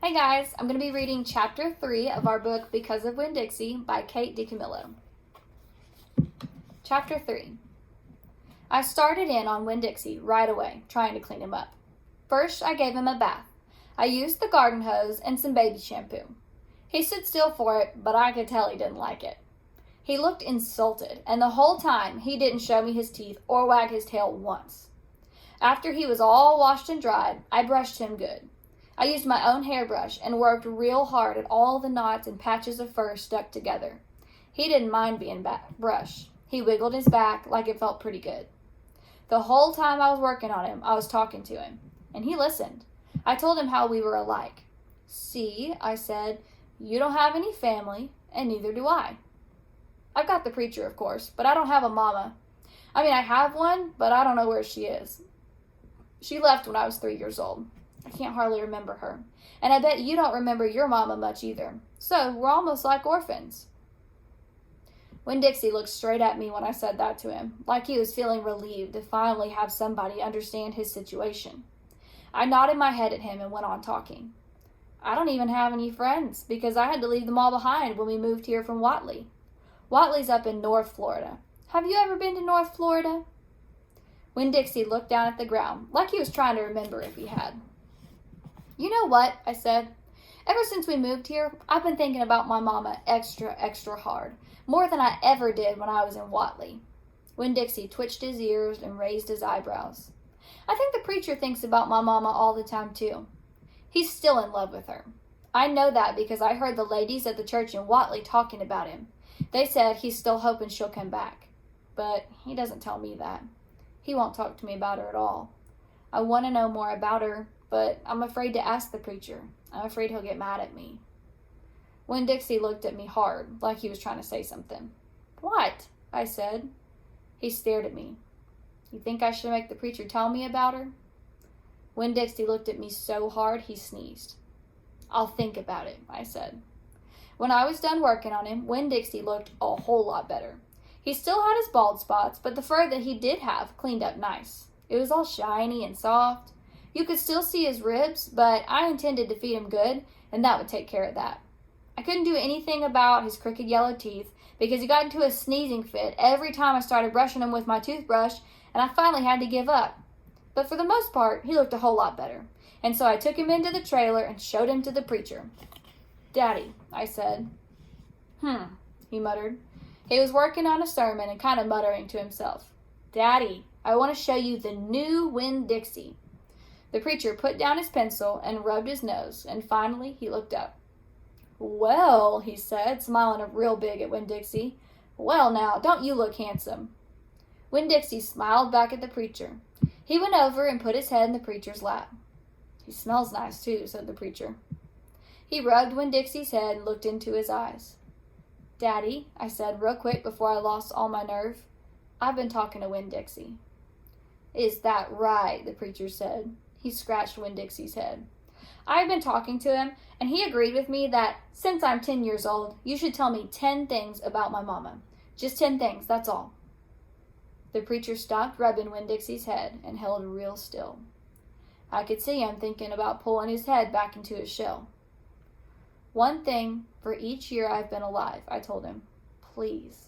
Hey guys, I'm going to be reading Chapter 3 of our book Because of Winn-Dixie by Kate DiCamillo. Chapter 3. I started in on Winn-Dixie right away, trying to clean him up. First, I gave him a bath. I used the garden hose and some baby shampoo. He stood still for it, but I could tell he didn't like it. He looked insulted, and the whole time he didn't show me his teeth or wag his tail once. After he was all washed and dried, I brushed him good. I used my own hairbrush and worked real hard at all the knots and patches of fur stuck together. He didn't mind being brushed. He wiggled his back like it felt pretty good. The whole time I was working on him, I was talking to him, and he listened. I told him how we were alike. "See," I said, "you don't have any family, and neither do I. I've got the preacher, of course, but I don't have a mama. I have one, but I don't know where she is. She left when I was 3 years old. I can't hardly remember her. And I bet you don't remember your mama much either. So we're almost like orphans." Winn-Dixie looked straight at me when I said that to him, like he was feeling relieved to finally have somebody understand his situation. I nodded my head at him and went on talking. "I don't even have any friends because I had to leave them all behind when we moved here from Watley. Watley's up in North Florida. Have you ever been to North Florida?" Winn-Dixie looked down at the ground, like he was trying to remember if he had. "You know what?" I said. "Ever since we moved here, I've been thinking about my mama extra hard, more than I ever did when I was in Watley." Winn-Dixie twitched his ears and raised his eyebrows. "I think the preacher thinks about my mama all the time, too. He's still in love with her. I know that because I heard the ladies at the church in Watley talking about him. They said he's still hoping she'll come back. But he doesn't tell me that. He won't talk to me about her at all. I want to know more about her, but I'm afraid to ask the preacher. I'm afraid he'll get mad at me." Winn-Dixie looked at me hard, like he was trying to say something. "What?" I said. He stared at me. "You think I should make the preacher tell me about her?" Winn-Dixie looked at me so hard he sneezed. "I'll think about it," I said. When I was done working on him, Winn-Dixie looked a whole lot better. He still had his bald spots, but the fur that he did have cleaned up nice. It was all shiny and soft. You could still see his ribs, but I intended to feed him good, and that would take care of that. I couldn't do anything about his crooked yellow teeth because he got into a sneezing fit every time I started brushing him with my toothbrush, and I finally had to give up. But for the most part, he looked a whole lot better, and so I took him into the trailer and showed him to the preacher. "Daddy," I said. He muttered. He was working on a sermon and kind of muttering to himself. "Daddy, I want to show you the new Winn-Dixie." The preacher put down his pencil and rubbed his nose, and finally he looked up. "Well," he said, smiling real big at Winn-Dixie. "Well now, don't you look handsome?" Winn-Dixie smiled back at the preacher. He went over and put his head in the preacher's lap. "He smells nice too," said the preacher. He rubbed Winn-Dixie's head and looked into his eyes. "Daddy," I said real quick before I lost all my nerve, "I've been talking to Winn-Dixie." "Is that right?" the preacher said. He scratched Winn-Dixie's head. "I've been talking to him, and he agreed with me that since I'm 10 years old, you should tell me 10 things about my mama. Just 10 things, that's all." The preacher stopped rubbing Winn-Dixie's head and held real still. I could see him thinking about pulling his head back into his shell. "1 thing for each year I've been alive," I told him. "Please."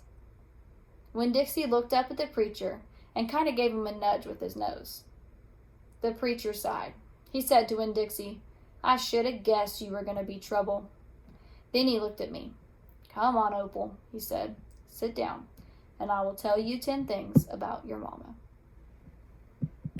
Winn-Dixie looked up at the preacher and kind of gave him a nudge with his nose. The preacher sighed. He said to Winn-Dixie, "I should have guessed you were going to be trouble." Then he looked at me. "Come on, Opal," he said. "Sit down, and I will tell you 10 things about your mama."